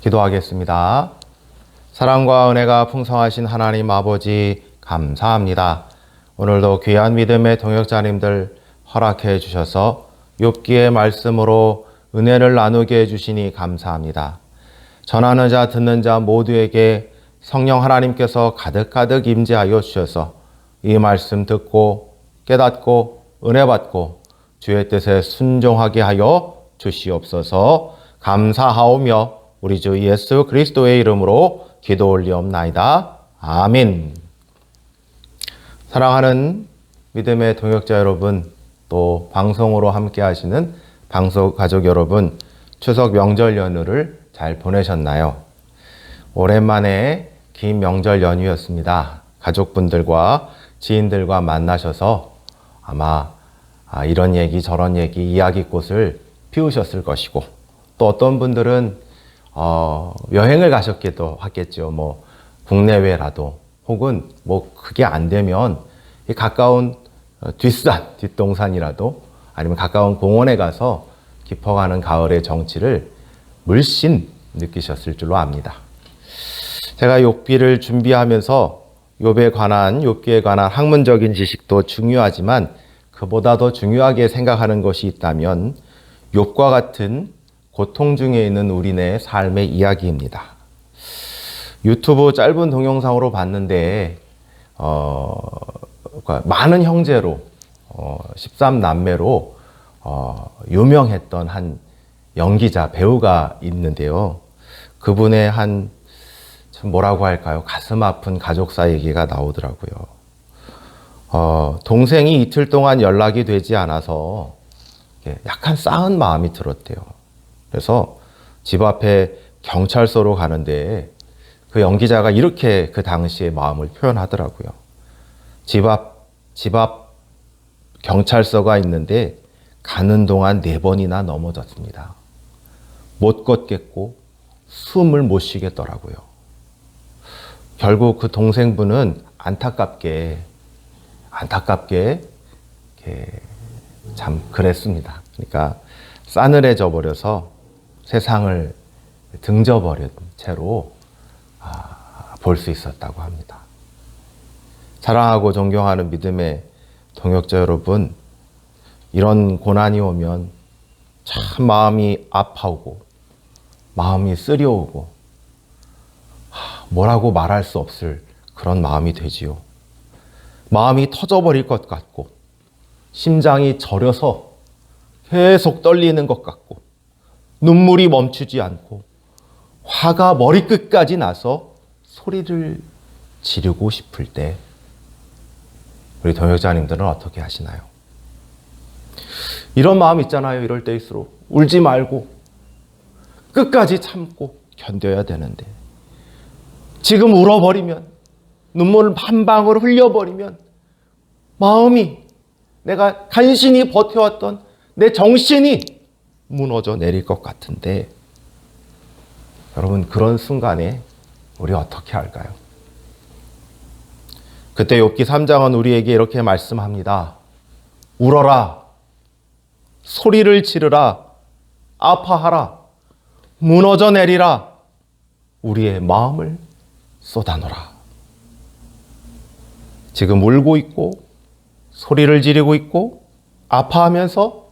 기도하겠습니다. 사랑과 은혜가 풍성하신 하나님 아버지 감사합니다. 오늘도 귀한 믿음의 동역자님들 허락해 주셔서 욥기의 말씀으로 은혜를 나누게 해주시니 감사합니다. 전하는 자 듣는 자 모두에게 성령 하나님께서 가득가득 임재하여 주셔서 이 말씀 듣고 깨닫고 은혜 받고 주의 뜻에 순종하게 하여 주시옵소서. 감사하오며 우리 주 예수 그리스도의 이름으로 기도 올리옵나이다. 아멘. 사랑하는 믿음의 동역자 여러분, 또 방송으로 함께 하시는 방송 가족 여러분, 추석 명절 연휴를 잘 보내셨나요? 오랜만에 긴 명절 연휴였습니다. 가족분들과 지인들과 만나셔서 아마 이런 얘기 저런 얘기 이야기꽃을 피우셨을 것이고, 또 어떤 분들은 여행을 가셨기도 하겠죠. 뭐 국내외라도, 혹은 뭐 그게 안 되면 가까운 뒷동산이라도, 아니면 가까운 공원에 가서 깊어가는 가을의 정취를 물씬 느끼셨을 줄로 압니다. 제가 욥기를 준비하면서 욥기에 관한 학문적인 지식도 중요하지만 그보다 더 중요하게 생각하는 것이 있다면 욥과 같은 고통 중에 있는 우리네 삶의 이야기입니다. 유튜브 짧은 동영상으로 봤는데 많은 형제로 13남매로 유명했던 한 연기자, 배우가 있는데요. 그분의 한 뭐라고 할까요? 가슴 아픈 가족사 얘기가 나오더라고요. 동생이 이틀 동안 연락이 되지 않아서 약간 싸한 마음이 들었대요. 그래서 집 앞에 경찰서로 가는데 그 연기자가 이렇게 그 당시의 마음을 표현하더라고요. 집 앞 경찰서가 있는데 가는 동안 4번이나 넘어졌습니다. 못 걷겠고 숨을 못 쉬겠더라고요. 결국 그 동생분은 안타깝게 참 그랬습니다. 그러니까 싸늘해져 버려서 세상을 등져버린 채로 볼 수 있었다고 합니다. 사랑하고 존경하는 믿음의 동역자 여러분, 이런 고난이 오면 참 마음이 아파오고 마음이 쓰려오고 뭐라고 말할 수 없을 그런 마음이 되지요. 마음이 터져버릴 것 같고 심장이 저려서 계속 떨리는 것 같고 눈물이 멈추지 않고 화가 머리끝까지 나서 소리를 지르고 싶을 때 우리 동역자님들은 어떻게 하시나요? 이런 마음 있잖아요. 이럴 때일수록 울지 말고 끝까지 참고 견뎌야 되는데 지금 울어버리면, 눈물을 한 방울 흘려버리면 마음이, 내가 간신히 버텨왔던 내 정신이 무너져 내릴 것 같은데, 여러분, 그런 순간에 우리 어떻게 할까요? 그때 욥기 3장은 우리에게 이렇게 말씀합니다. 울어라, 소리를 지르라, 아파하라, 무너져 내리라, 우리의 마음을 쏟아놓으라. 지금 울고 있고 소리를 지르고 있고 아파하면서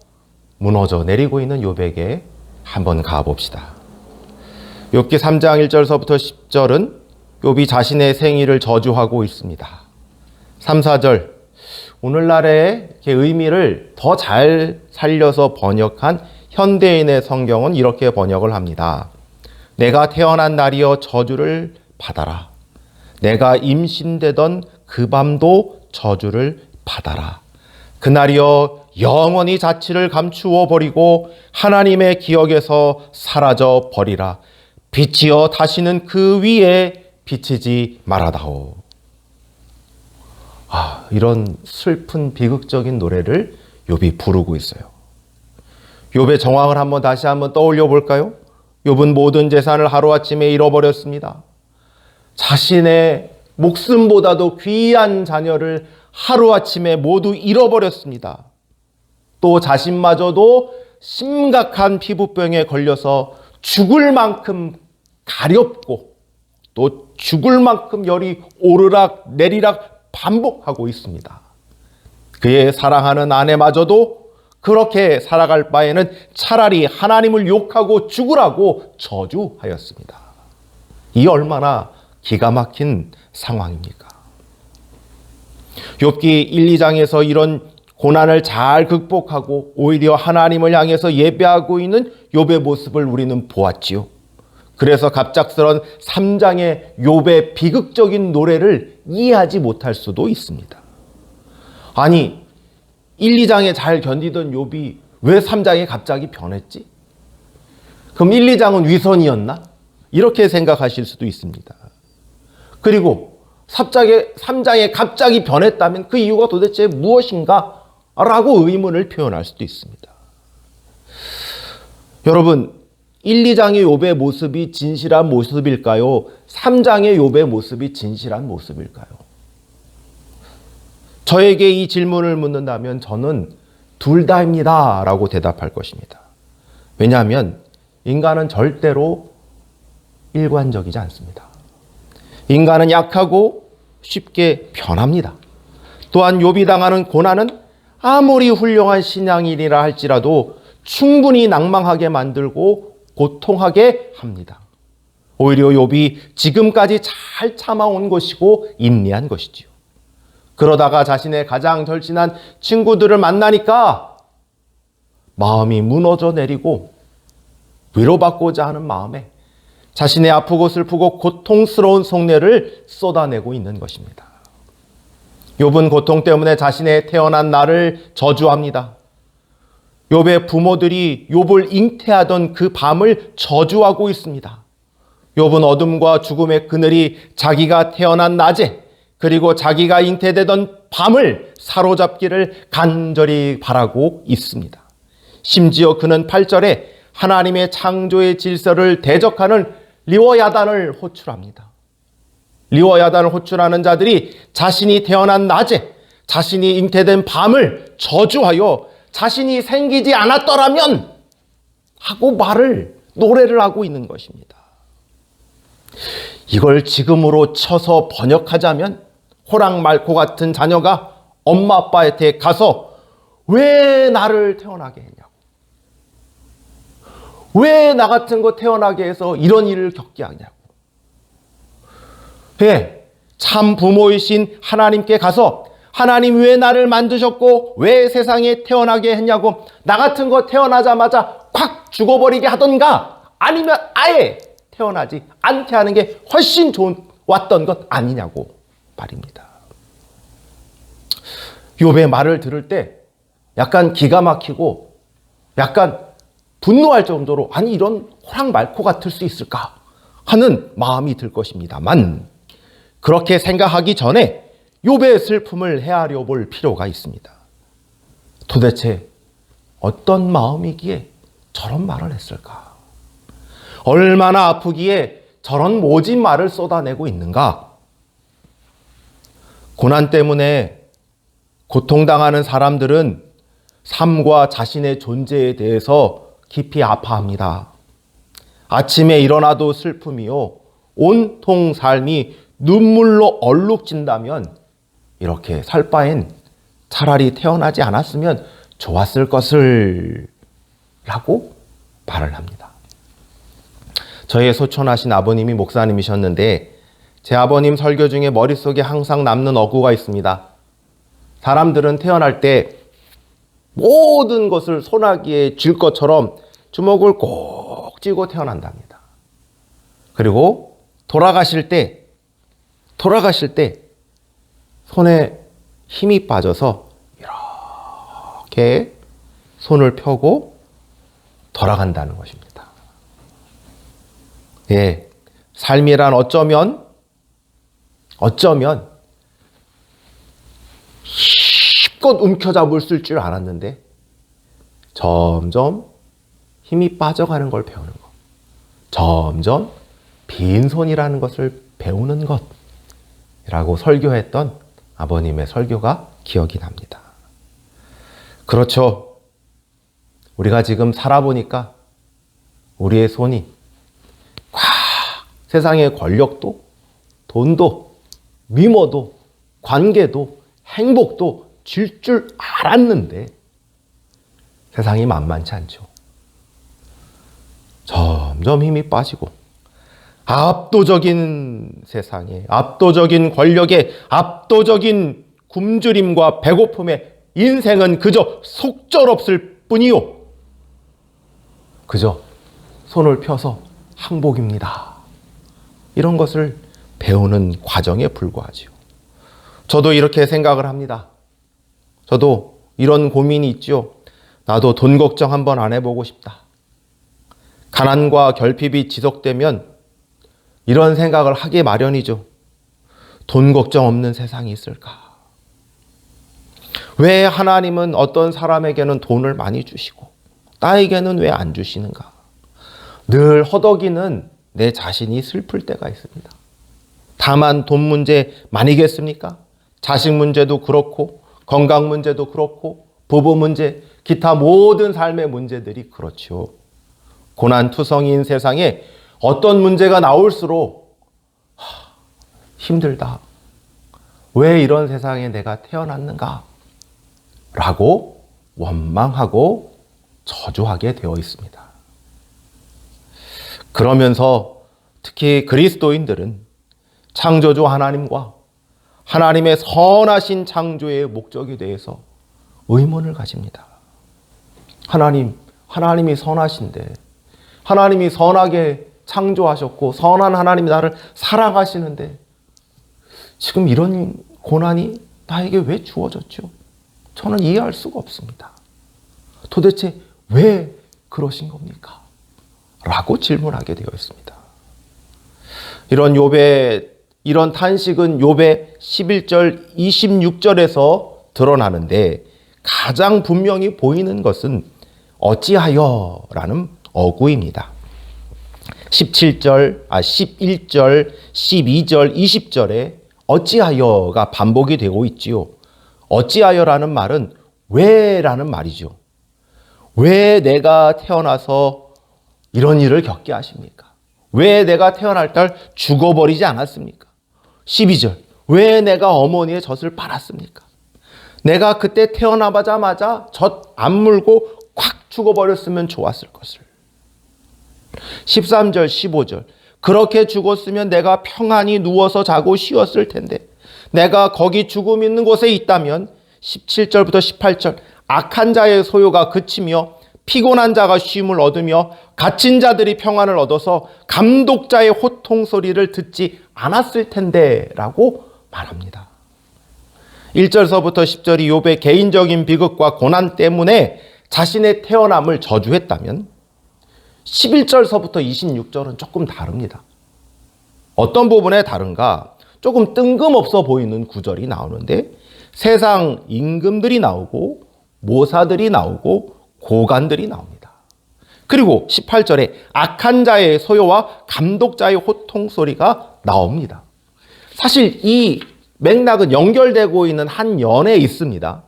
무너져 내리고 있는 욥에게 한번 가봅시다. 욥기 3장 1절서부터 10절은 욥이 자신의 생일을 저주하고 있습니다. 3, 4절, 오늘날의 의미를 더 잘 살려서 번역한 현대인의 성경은 이렇게 번역을 합니다. 내가 태어난 날이여 저주를 받아라. 내가 임신되던 그 밤도 저주를 받아라. 그날이여 영원히 자취를 감추어 버리고 하나님의 기억에서 사라져 버리라. 빛이여 다시는 그 위에 비치지 말아다오. 이런 슬픈 비극적인 노래를 욥이 부르고 있어요. 욥의 정황을 다시 한번 떠올려 볼까요? 욥은 모든 재산을 하루아침에 잃어버렸습니다. 자신의 목숨보다도 귀한 자녀를 하루아침에 모두 잃어버렸습니다. 또 자신마저도 심각한 피부병에 걸려서 죽을 만큼 가렵고 또 죽을 만큼 열이 오르락 내리락 반복하고 있습니다. 그의 사랑하는 아내마저도 그렇게 살아갈 바에는 차라리 하나님을 욕하고 죽으라고 저주하였습니다. 이 얼마나 기가 막힌 상황입니까? 욥기 1, 2장에서 이런 고난을 잘 극복하고 오히려 하나님을 향해서 예배하고 있는 욥의 모습을 우리는 보았지요. 그래서 갑작스런 3장의 욥의 비극적인 노래를 이해하지 못할 수도 있습니다. 아니, 1, 2장에 잘 견디던 욥이 왜 3장에 갑자기 변했지? 그럼 1, 2장은 위선이었나? 이렇게 생각하실 수도 있습니다. 그리고 3장에 갑자기 변했다면 그 이유가 도대체 무엇인가? 라고 의문을 표현할 수도 있습니다. 여러분, 1, 2장의 욥의 모습이 진실한 모습일까요? 3장의 욥의 모습이 진실한 모습일까요? 저에게 이 질문을 묻는다면 저는 둘 다입니다 라고 대답할 것입니다. 왜냐하면 인간은 절대로 일관적이지 않습니다. 인간은 약하고 쉽게 변합니다. 또한 욥이 당하는 고난은 아무리 훌륭한 신앙인이라 할지라도 충분히 낭망하게 만들고 고통하게 합니다. 오히려 욥이 지금까지 잘 참아온 것이고 인내한 것이지요. 그러다가 자신의 가장 절친한 친구들을 만나니까 마음이 무너져 내리고 위로받고자 하는 마음에 자신의 아프고 슬프고 고통스러운 속내를 쏟아내고 있는 것입니다. 욥은 고통 때문에 자신의 태어난 날을 저주합니다. 욥의 부모들이 욥을 잉태하던 그 밤을 저주하고 있습니다. 욥은 어둠과 죽음의 그늘이 자기가 태어난 낮에 그리고 자기가 잉태되던 밤을 사로잡기를 간절히 바라고 있습니다. 심지어 그는 8절에 하나님의 창조의 질서를 대적하는 리워야단을 호출합니다. 리워야단을 호출하는 자들이 자신이 태어난 낮에 자신이 잉태된 밤을 저주하여 자신이 생기지 않았더라면 하고 노래를 하고 있는 것입니다. 이걸 지금으로 쳐서 번역하자면 호랑 말코 같은 자녀가 엄마 아빠한테 가서 왜 나를 태어나게 했냐고, 왜 나 같은 거 태어나게 해서 이런 일을 겪게 하냐고, 참 부모이신 하나님께 가서 하나님 왜 나를 만드셨고 왜 세상에 태어나게 했냐고, 나 같은 거 태어나자마자 콱 죽어버리게 하던가 아니면 아예 태어나지 않게 하는 게 훨씬 왔던 것 아니냐고 말입니다. 욥의 말을 들을 때 약간 기가 막히고 약간 분노할 정도로 아니 이런 호랑 말코 같을 수 있을까 하는 마음이 들 것입니다만, 그렇게 생각하기 전에 욥의 슬픔을 헤아려 볼 필요가 있습니다. 도대체 어떤 마음이기에 저런 말을 했을까? 얼마나 아프기에 저런 모진 말을 쏟아내고 있는가? 고난 때문에 고통당하는 사람들은 삶과 자신의 존재에 대해서 깊이 아파합니다. 아침에 일어나도 슬픔이요, 온통 삶이 눈물로 얼룩진다면 이렇게 살 바엔 차라리 태어나지 않았으면 좋았을 것을 라고 말을 합니다. 저의 소천하신 아버님이 목사님이셨는데 제 아버님 설교 중에 머릿속에 항상 남는 어구가 있습니다. 사람들은 태어날 때 모든 것을 소나기에 쥘 것처럼 주먹을 꼭 쥐고 태어난답니다. 그리고 돌아가실 때 손에 힘이 빠져서 이렇게 손을 펴고 돌아간다는 것입니다. 예, 삶이란 어쩌면 힘껏 움켜잡을 줄 알았는데 점점 힘이 빠져가는 걸 배우는 것, 점점 빈손이라는 것을 배우는 것이라고 설교했던 아버님의 설교가 기억이 납니다. 그렇죠. 우리가 지금 살아보니까 우리의 손이 꽉 세상의 권력도, 돈도, 미모도, 관계도, 행복도 줄 줄 알았는데 세상이 만만치 않죠. 점점 힘이 빠지고 압도적인 세상에, 압도적인 권력에, 압도적인 굶주림과 배고픔에 인생은 그저 속절없을 뿐이요. 그저 손을 펴서 항복입니다. 이런 것을 배우는 과정에 불과하지요. 저도 이렇게 생각을 합니다. 저도 이런 고민이 있죠. 나도 돈 걱정 한번 안 해보고 싶다. 가난과 결핍이 지속되면 이런 생각을 하기 마련이죠. 돈 걱정 없는 세상이 있을까? 왜 하나님은 어떤 사람에게는 돈을 많이 주시고 나에게는 왜 안 주시는가? 늘 허덕이는 내 자신이 슬플 때가 있습니다. 다만 돈 문제만이겠습니까? 자식 문제도 그렇고 건강 문제도 그렇고 부부 문제, 기타 모든 삶의 문제들이 그렇죠. 고난투성이인 세상에 어떤 문제가 나올수록 힘들다. 왜 이런 세상에 내가 태어났는가? 라고 원망하고 저주하게 되어 있습니다. 그러면서 특히 그리스도인들은 창조주 하나님과 하나님의 선하신 창조의 목적에 대해서 의문을 가집니다. 하나님이 선하신데, 하나님이 선하게 창조하셨고 선한 하나님이 나를 사랑하시는데 지금 이런 고난이 나에게 왜 주어졌죠? 저는 이해할 수가 없습니다. 도대체 왜 그러신 겁니까? 라고 질문하게 되어 있습니다. 이런 탄식은 욥의 11절, 26절에서 드러나는데 가장 분명히 보이는 것은 어찌하여라는 어구입니다. 11절, 12절, 20절에 어찌하여가 반복이 되고 있지요. 어찌하여라는 말은 왜라는 말이죠. 왜 내가 태어나서 이런 일을 겪게 하십니까? 왜 내가 태어날 때 죽어버리지 않았습니까? 12절, 왜 내가 어머니의 젖을 빨았습니까? 내가 그때 태어나자마자 젖 안 물고 콱 죽어버렸으면 좋았을 것을. 13절, 15절, 그렇게 죽었으면 내가 평안히 누워서 자고 쉬었을 텐데 내가 거기 죽음 있는 곳에 있다면 17절부터 18절, 악한 자의 소요가 그치며 피곤한 자가 쉼을 얻으며 갇힌 자들이 평안을 얻어서 감독자의 호통 소리를 듣지 않았을 텐데 라고 말합니다. 1절서부터 10절이 욥의 개인적인 비극과 고난 때문에 자신의 태어남을 저주했다면 11절서부터 26절은 조금 다릅니다. 어떤 부분에 다른가? 조금 뜬금없어 보이는 구절이 나오는데 세상 임금들이 나오고 모사들이 나오고 고관들이 나옵니다. 그리고 18절에 악한 자의 소요와 감독자의 호통 소리가 나옵니다. 사실 이 맥락은 연결되고 있는 한 연에 있습니다.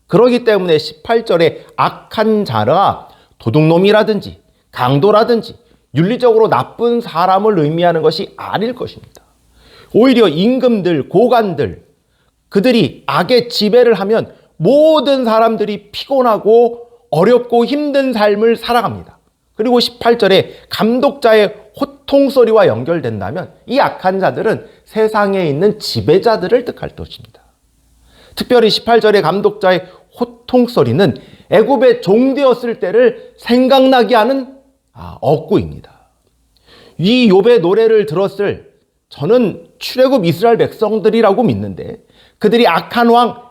그렇기 때문에 18절에 악한 자가 도둑놈이라든지 강도라든지 윤리적으로 나쁜 사람을 의미하는 것이 아닐 것입니다. 오히려 임금들, 고관들, 그들이 악의 지배를 하면 모든 사람들이 피곤하고 어렵고 힘든 삶을 살아갑니다. 그리고 18절에 감독자의 호통소리와 연결된다면 이 악한 자들은 세상에 있는 지배자들을 뜻할 것입니다. 특별히 18절의 감독자의 호통소리는 애굽의 종되었을 때를 생각나게 하는 어구입니다. 이 욥의 노래를 들었을 저는 출애굽 이스라엘 백성들이라고 믿는데 그들이 악한 왕,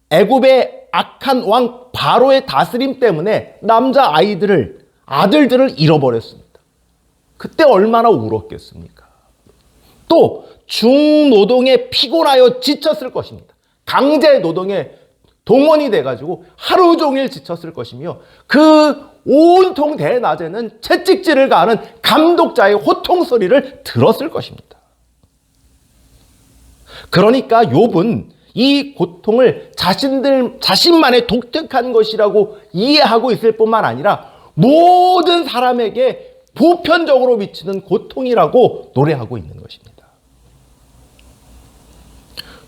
애굽의 악한 왕 바로의 다스림 때문에 남자 아들들을 잃어버렸습니다. 그때 얼마나 울었겠습니까? 또 중노동에 피곤하여 지쳤을 것입니다. 강제 노동에 동원이 돼가지고 하루 종일 지쳤을 것이며 그 온통 대낮에는 채찍질을 가하는 감독자의 호통 소리를 들었을 것입니다. 그러니까 욥은 이 고통을 자신만의 독특한 것이라고 이해하고 있을 뿐만 아니라 모든 사람에게 보편적으로 미치는 고통이라고 노래하고 있는 것입니다.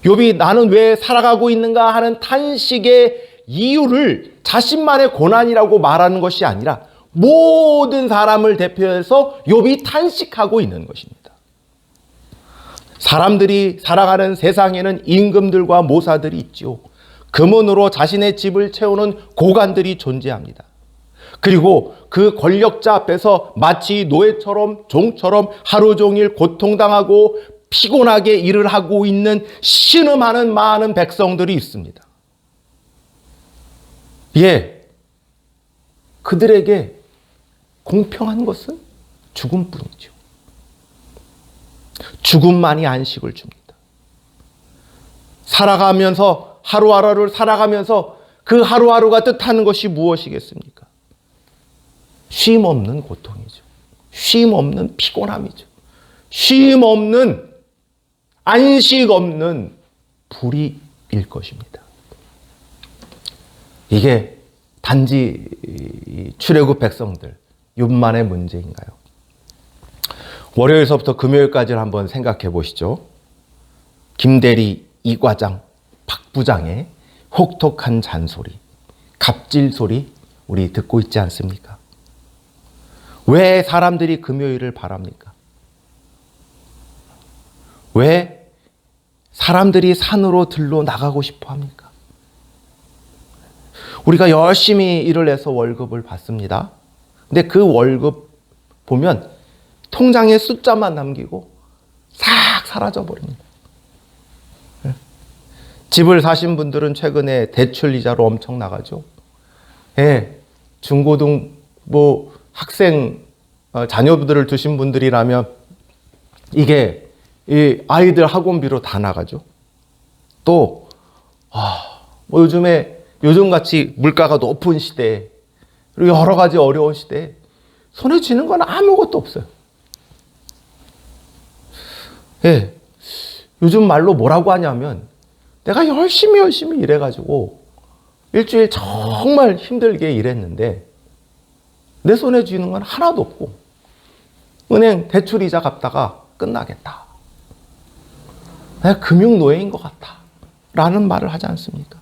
욥이 나는 왜 살아가고 있는가 하는 탄식의 이유를 자신만의 고난이라고 말하는 것이 아니라 모든 사람을 대표해서 욥이 탄식하고 있는 것입니다. 사람들이 살아가는 세상에는 임금들과 모사들이 있지요. 금은으로 자신의 집을 채우는 고관들이 존재합니다. 그리고 그 권력자 앞에서 마치 노예처럼 종처럼 하루 종일 고통당하고 피곤하게 일을 하고 있는 신음하는 많은 백성들이 있습니다. 그들에게 공평한 것은 죽음뿐이죠. 죽음만이 안식을 줍니다. 살아가면서 하루하루를 살아가면서 그 하루하루가 뜻하는 것이 무엇이겠습니까? 쉼 없는 고통이죠. 쉼 없는 피곤함이죠. 쉼 없는 안식 없는 불이일 것입니다. 이게 단지 출애굽 백성들 욥만의 문제인가요? 월요일서부터 금요일까지를 한번 생각해 보시죠. 김대리, 이과장, 박부장의 혹독한 잔소리, 갑질 소리 우리 듣고 있지 않습니까? 왜 사람들이 금요일을 바랍니까? 왜 사람들이 산으로 들러 나가고 싶어 합니까? 우리가 열심히 일을 해서 월급을 받습니다. 근데 그 월급 보면 통장에 숫자만 남기고 싹 사라져 버립니다. 집을 사신 분들은 최근에 대출 이자로 엄청 나가죠. 중고등부 학생 자녀들을 두신 분들이라면 이게 이 아이들 학원비로 다 나가죠. 또 요즘같이 물가가 높은 시대에 그리고 여러 가지 어려운 시대에 손에 쥐는 건 아무것도 없어요. 요즘 말로 뭐라고 하냐면 내가 열심히 일해가지고 일주일 정말 힘들게 일했는데 내 손에 쥐는 건 하나도 없고 은행 대출이자 갚다가 끝나겠다. 내가 금융노예인 것 같다. 라는 말을 하지 않습니까?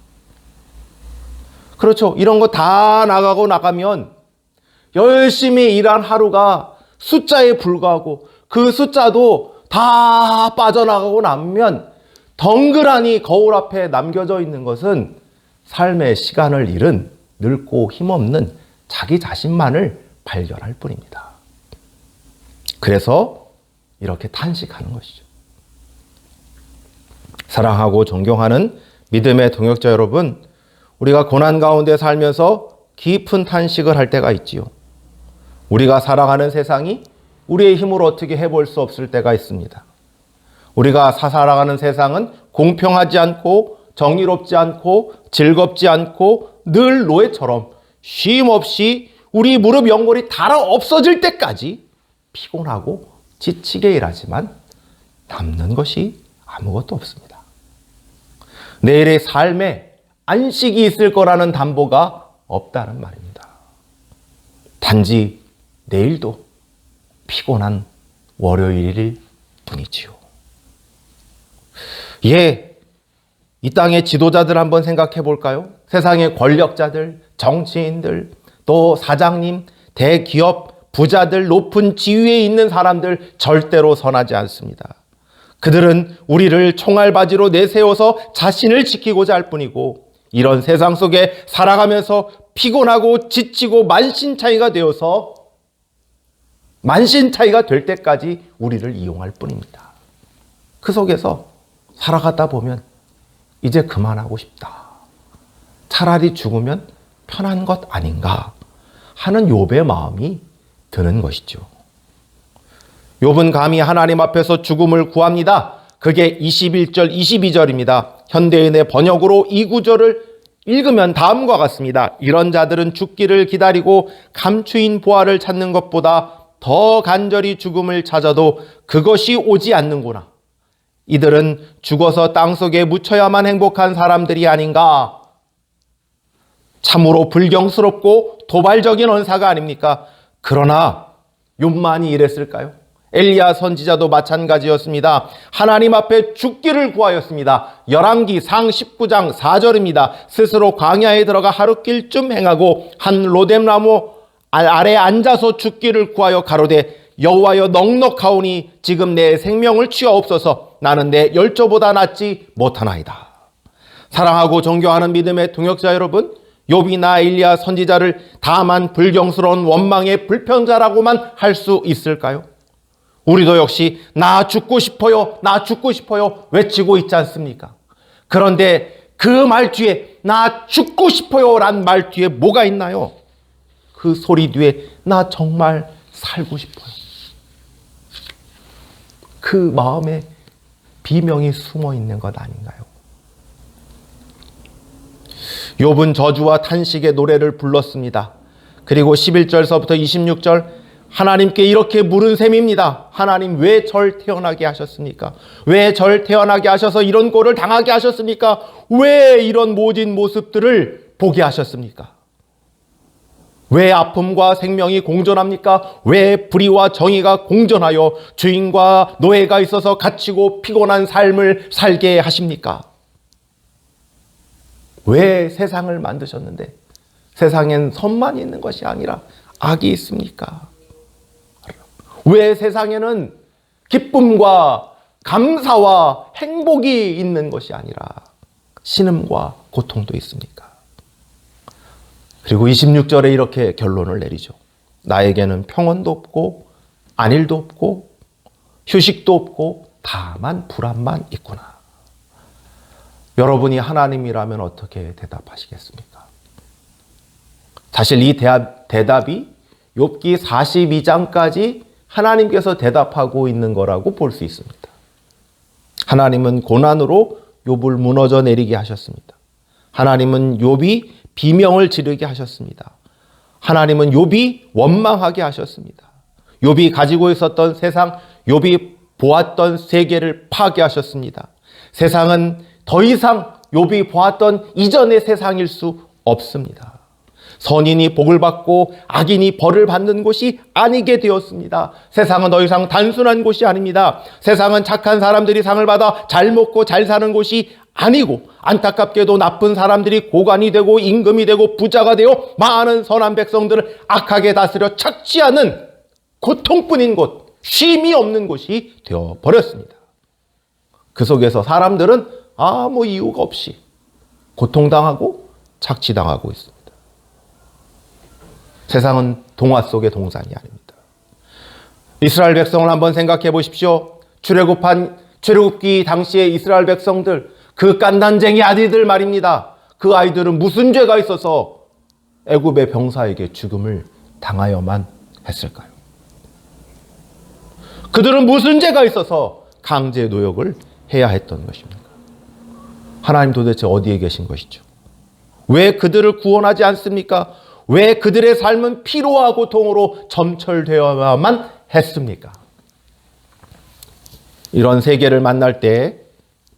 그렇죠. 이런 거 다 나가면 열심히 일한 하루가 숫자에 불과하고 그 숫자도 다 빠져나가고 나면 덩그러니 거울 앞에 남겨져 있는 것은 삶의 시간을 잃은 늙고 힘없는 자기 자신만을 발견할 뿐입니다. 그래서 이렇게 탄식하는 것이죠. 사랑하고 존경하는 믿음의 동역자 여러분, 우리가 고난 가운데 살면서 깊은 탄식을 할 때가 있지요. 우리가 살아가는 세상이 우리의 힘으로 어떻게 해볼 수 없을 때가 있습니다. 우리가 살아가는 세상은 공평하지 않고 정의롭지 않고 즐겁지 않고 늘 노예처럼 쉼 없이 우리 무릎 연골이 닳아 없어질 때까지 피곤하고 지치게 일하지만 남는 것이 아무것도 없습니다. 내일의 삶에 안식이 있을 거라는 담보가 없다는 말입니다. 단지 내일도 피곤한 월요일일 뿐이지요. 이 땅의 지도자들 한번 생각해 볼까요? 세상의 권력자들, 정치인들, 또 사장님, 대기업, 부자들, 높은 지위에 있는 사람들 절대로 선하지 않습니다. 그들은 우리를 총알바지로 내세워서 자신을 지키고자 할 뿐이고 이런 세상 속에 살아가면서 피곤하고 지치고 만신차이가 될 때까지 우리를 이용할 뿐입니다. 그 속에서 살아가다 보면 이제 그만하고 싶다. 차라리 죽으면 편한 것 아닌가 하는 욥의 마음이 드는 것이죠. 욥은 감히 하나님 앞에서 죽음을 구합니다. 그게 21절, 22절입니다. 현대인의 번역으로 이 구절을 읽으면 다음과 같습니다. 이런 자들은 죽기를 기다리고 감추인 보화를 찾는 것보다 더 간절히 죽음을 찾아도 그것이 오지 않는구나. 이들은 죽어서 땅속에 묻혀야만 행복한 사람들이 아닌가. 참으로 불경스럽고 도발적인 언사가 아닙니까? 그러나 욥만이 이랬을까요? 엘리야 선지자도 마찬가지였습니다. 하나님 앞에 죽기를 구하였습니다. 열왕기 상 19장 4절입니다. 스스로 광야에 들어가 하루길쯤 행하고 한 로뎀나무 아래 앉아서 죽기를 구하여 가로되 여호와여 넉넉하오니 지금 내 생명을 취하옵소서. 나는 내 열조보다 낫지 못하나이다. 사랑하고 존경하는 믿음의 동역자 여러분, 욥이나 엘리야 선지자를 다만 불경스러운 원망의 불평자라고만 할 수 있을까요? 우리도 역시 나 죽고 싶어요, 나 죽고 싶어요 외치고 있지 않습니까? 그런데 그 말 뒤에 나 죽고 싶어요 란 말 뒤에 뭐가 있나요? 그 소리 뒤에 나 정말 살고 싶어요. 그 마음에 비명이 숨어 있는 것 아닌가요? 욥은 저주와 탄식의 노래를 불렀습니다. 그리고 11절서부터 26절 하나님께 이렇게 물은 셈입니다. 하나님 왜 절 태어나게 하셨습니까? 왜 절 태어나게 하셔서 이런 꼴을 당하게 하셨습니까? 왜 이런 모진 모습들을 보게 하셨습니까? 왜 아픔과 생명이 공존합니까? 왜 불의와 정의가 공존하여 주인과 노예가 있어서 갇히고 피곤한 삶을 살게 하십니까? 왜 세상을 만드셨는데 세상엔 선만 있는 것이 아니라 악이 있습니까? 왜 세상에는 기쁨과 감사와 행복이 있는 것이 아니라 신음과 고통도 있습니까? 그리고 26절에 이렇게 결론을 내리죠. 나에게는 평온도 없고 안일도 없고 휴식도 없고 다만 불안만 있구나. 여러분이 하나님이라면 어떻게 대답하시겠습니까? 사실 이 대답이 욥기 42장까지 하나님께서 대답하고 있는 거라고 볼 수 있습니다. 하나님은 고난으로 욥을 무너져 내리게 하셨습니다. 하나님은 욥이 비명을 지르게 하셨습니다. 하나님은 욥이 원망하게 하셨습니다. 욥이 가지고 있었던 세상, 욥이 보았던 세계를 파괴하셨습니다. 세상은 더 이상 욥이 보았던 이전의 세상일 수 없습니다. 선인이 복을 받고 악인이 벌을 받는 곳이 아니게 되었습니다. 세상은 더 이상 단순한 곳이 아닙니다. 세상은 착한 사람들이 상을 받아 잘 먹고 잘 사는 곳이 아니고 안타깝게도 나쁜 사람들이 고관이 되고 임금이 되고 부자가 되어 많은 선한 백성들을 악하게 다스려 착취하는 고통뿐인 곳, 쉼이 없는 곳이 되어버렸습니다. 그 속에서 사람들은 아무 이유가 없이 고통당하고 착취당하고 있습니다. 세상은 동화 속의 동산이 아닙니다. 이스라엘 백성을 한번 생각해 보십시오. 출애굽기 당시의 이스라엘 백성들, 그 깐난쟁이 아이들 말입니다. 그 아이들은 무슨 죄가 있어서 애굽의 병사에게 죽음을 당하여만 했을까요? 그들은 무슨 죄가 있어서 강제 노역을 해야 했던 것입니까? 하나님 도대체 어디에 계신 것이죠? 왜 그들을 구원하지 않습니까? 왜 그들의 삶은 피로와 고통으로 점철되어야만 했습니까? 이런 세계를 만날 때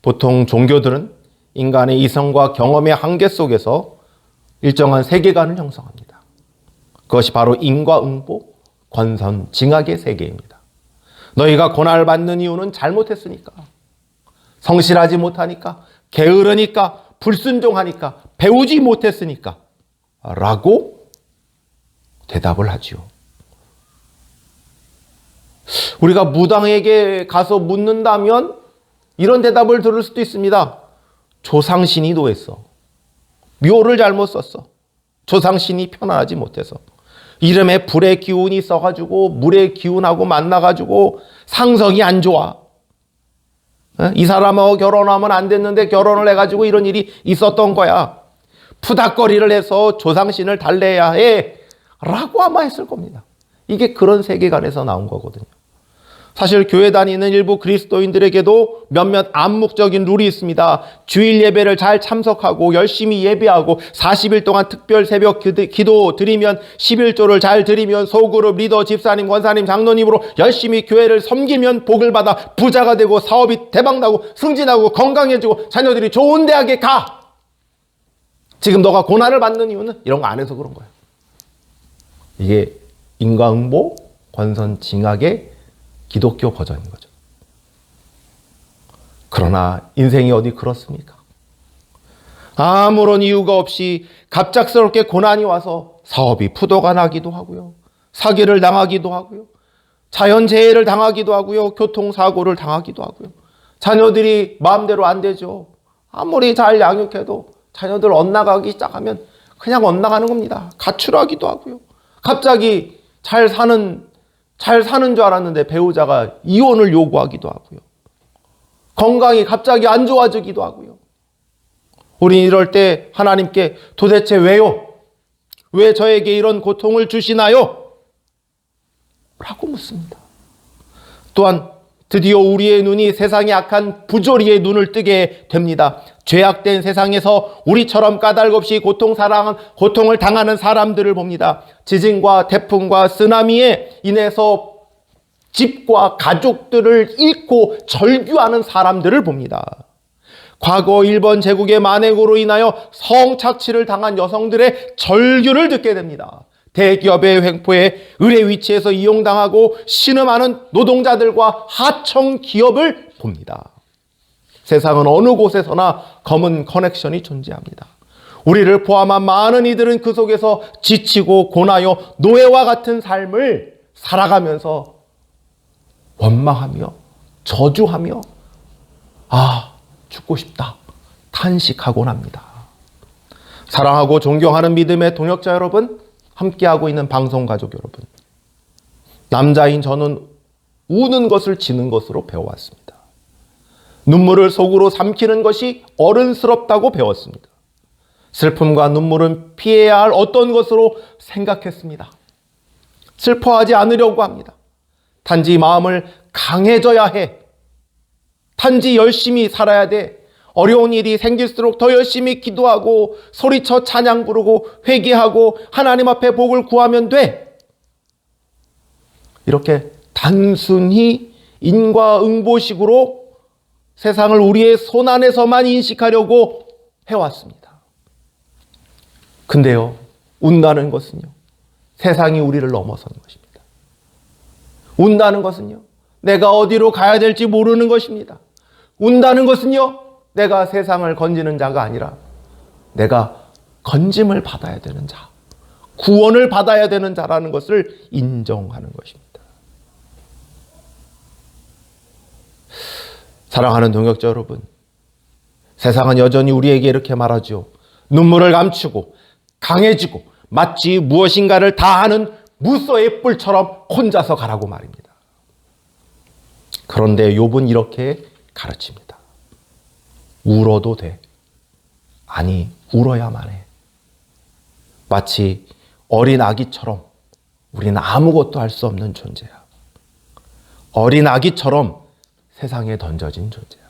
보통 종교들은 인간의 이성과 경험의 한계 속에서 일정한 세계관을 형성합니다. 그것이 바로 인과응보, 권선징악의 세계입니다. 너희가 고난을 받는 이유는 잘못했으니까, 성실하지 못하니까, 게으르니까, 불순종하니까, 배우지 못했으니까 라고 대답을 하지요. 우리가 무당에게 가서 묻는다면 이런 대답을 들을 수도 있습니다. 조상신이 노했어. 묘를 잘못 썼어. 조상신이 편안하지 못해서. 이름에 불의 기운이 있어가지고 물의 기운하고 만나가지고 상성이 안 좋아. 이 사람하고 결혼하면 안 됐는데 결혼을 해가지고 이런 일이 있었던 거야. 푸닥거리를 해서 조상신을 달래야 해 라고 아마 했을 겁니다. 이게 그런 세계관에서 나온 거거든요. 사실 교회 다니는 일부 그리스도인들에게도 몇몇 암묵적인 룰이 있습니다. 주일 예배를 잘 참석하고 열심히 예배하고 40일 동안 특별 새벽 기도 드리면 11조를 잘 드리면 소그룹 리더 집사님 권사님 장로님으로 열심히 교회를 섬기면 복을 받아 부자가 되고 사업이 대박나고 승진하고 건강해지고 자녀들이 좋은 대학에 가. 지금 너가 고난을 받는 이유는 이런 거 안 해서 그런 거예요. 이게 인과응보, 권선징악의 기독교 버전인 거죠. 그러나 인생이 어디 그렇습니까? 아무런 이유가 없이 갑작스럽게 고난이 와서 사업이 부도가 나기도 하고요. 사기를 당하기도 하고요. 자연재해를 당하기도 하고요. 교통사고를 당하기도 하고요. 자녀들이 마음대로 안 되죠. 아무리 잘 양육해도 자녀들 엇나가기 시작하면 그냥 엇나가는 겁니다. 가출하기도 하고요. 갑자기 잘 사는 줄 알았는데 배우자가 이혼을 요구하기도 하고요. 건강이 갑자기 안 좋아지기도 하고요. 우리 이럴 때 하나님께 도대체 왜요? 왜 저에게 이런 고통을 주시나요? 라고 묻습니다. 또한 드디어 우리의 눈이 세상의 악한 부조리의 눈을 뜨게 됩니다. 죄악된 세상에서 우리처럼 까닭없이 고통을 당하는 사람들을 봅니다. 지진과 태풍과 쓰나미에 인해서 집과 가족들을 잃고 절규하는 사람들을 봅니다. 과거 일본 제국의 만행으로 인하여 성착취를 당한 여성들의 절규를 듣게 됩니다. 대기업의 횡포에 의뢰 위치에서 이용당하고 신음하는 노동자들과 하청 기업을 봅니다. 세상은 어느 곳에서나 검은 커넥션이 존재합니다. 우리를 포함한 많은 이들은 그 속에서 지치고 고나여 노예와 같은 삶을 살아가면서 원망하며 저주하며 죽고 싶다 탄식하곤 합니다. 사랑하고 존경하는 믿음의 동역자 여러분, 함께하고 있는 방송가족 여러분, 남자인 저는 우는 것을 지는 것으로 배워왔습니다. 눈물을 속으로 삼키는 것이 어른스럽다고 배웠습니다. 슬픔과 눈물은 피해야 할 어떤 것으로 생각했습니다. 슬퍼하지 않으려고 합니다. 단지 마음을 강해져야 해. 단지 열심히 살아야 돼. 어려운 일이 생길수록 더 열심히 기도하고 소리쳐 찬양 부르고 회개하고 하나님 앞에 복을 구하면 돼. 이렇게 단순히 인과응보식으로 세상을 우리의 손 안에서만 인식하려고 해왔습니다. 근데요, 운다는 것은요, 세상이 우리를 넘어서는 것입니다. 운다는 것은요, 내가 어디로 가야 될지 모르는 것입니다. 운다는 것은요, 내가 세상을 건지는 자가 아니라 내가 건짐을 받아야 되는 자, 구원을 받아야 되는 자라는 것을 인정하는 것입니다. 사랑하는 동역자 여러분, 세상은 여전히 우리에게 이렇게 말하죠. 눈물을 감추고 강해지고 마치 무엇인가를 다 하는 무소의 뿔처럼 혼자서 가라고 말입니다. 그런데 욥은 이렇게 가르칩니다. 울어도 돼. 아니, 울어야만 해. 마치 어린 아기처럼 우리는 아무것도 할 수 없는 존재야. 어린 아기처럼 세상에 던져진 존재야.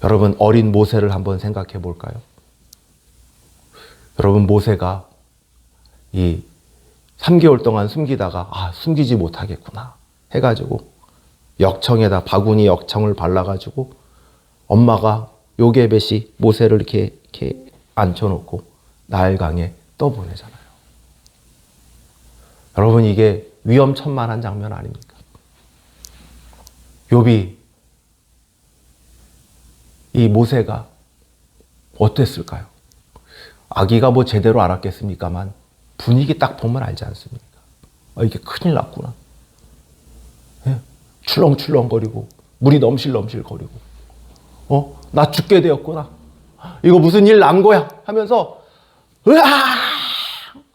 여러분, 어린 모세를 한번 생각해 볼까요? 여러분, 모세가 이 3개월 동안 숨기다가 숨기지 못하겠구나 해가지고 역청에다 바구니 역청을 발라가지고 엄마가 요게벳이 모세를 이렇게 앉혀놓고 나일강에 떠보내잖아요. 여러분, 이게 위험천만한 장면 아닙니까? 욥이 이 모세가 어땠을까요? 아기가 뭐 제대로 알았겠습니까만 분위기 딱 보면 알지 않습니까? 이게 큰일 났구나. 예? 출렁출렁거리고 물이 넘실넘실거리고 나 죽게 되었구나. 이거 무슨 일 난 거야 하면서 으아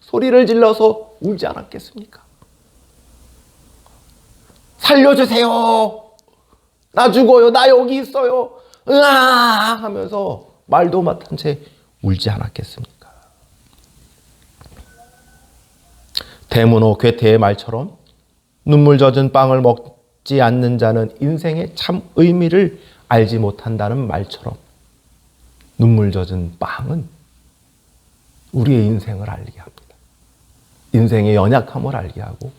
소리를 질러서 울지 않았겠습니까? 살려주세요. 나 죽어요. 나 여기 있어요. 으아 하면서 말도 못한 채 울지 않았겠습니까? 대문호 괴테의 말처럼 눈물 젖은 빵을 먹지 않는 자는 인생의 참 의미를 알지 못한다는 말처럼 눈물 젖은 빵은 우리의 인생을 알게 합니다. 인생의 연약함을 알게 하고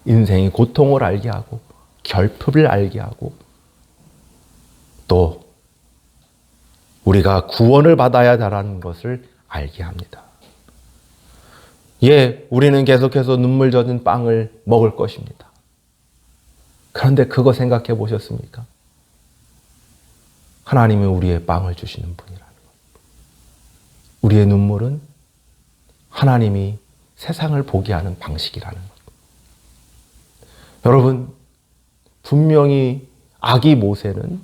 인생의 고통을 알게 하고 결핍을 알게 하고 또 우리가 구원을 받아야 한다는 것을 알게 합니다. 예, 우리는 계속해서 눈물 젖은 빵을 먹을 것입니다. 그런데 그거 생각해 보셨습니까? 하나님이 우리의 빵을 주시는 분이라는 것. 우리의 눈물은 하나님이 세상을 보게 하는 방식이라는 것. 여러분, 분명히 아기 모세는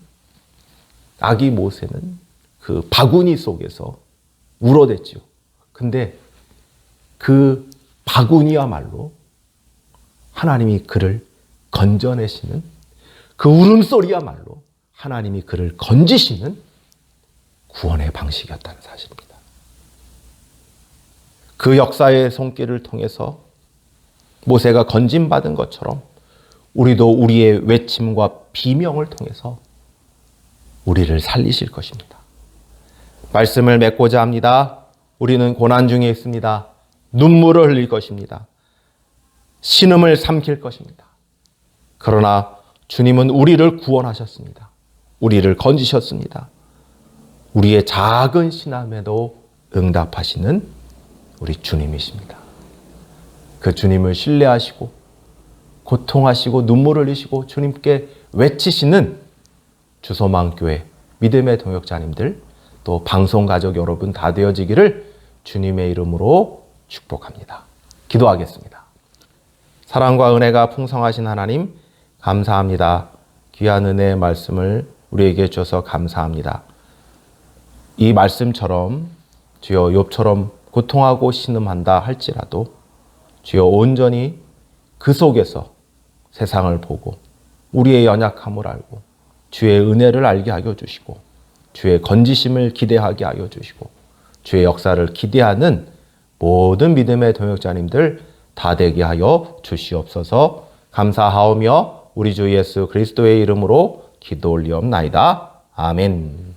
그 바구니 속에서 울어댔죠. 근데 그 바구니야말로 하나님이 그를 건져내시는, 그 울음소리야말로 하나님이 그를 건지시는 구원의 방식이었다는 사실입니다. 그 역사의 손길을 통해서 모세가 건짐받은 것처럼 우리도 우리의 외침과 비명을 통해서 우리를 살리실 것입니다. 말씀을 맺고자 합니다. 우리는 고난 중에 있습니다. 눈물을 흘릴 것입니다. 신음을 삼킬 것입니다. 그러나 주님은 우리를 구원하셨습니다. 우리를 건지셨습니다. 우리의 작은 신함에도 응답하시는 우리 주님이십니다. 그 주님을 신뢰하시고 고통하시고 눈물을 흘리시고 주님께 외치시는 주소망교회 믿음의 동역자님들, 또 방송가족 여러분 다 되어지기를 주님의 이름으로 축복합니다. 기도하겠습니다. 사랑과 은혜가 풍성하신 하나님, 감사합니다. 귀한 은혜의 말씀을 우리에게 주셔서 감사합니다. 이 말씀처럼 주여 욥처럼 고통하고 신음한다 할지라도 주여 온전히 그 속에서 세상을 보고 우리의 연약함을 알고 주의 은혜를 알게 하여 주시고 주의 건지심을 기대하게 하여 주시고 주의 역사를 기대하는 모든 믿음의 동역자님들 다 되게 하여 주시옵소서. 감사하오며 우리 주 예수 그리스도의 이름으로 기도 올리옵나이다. 아멘.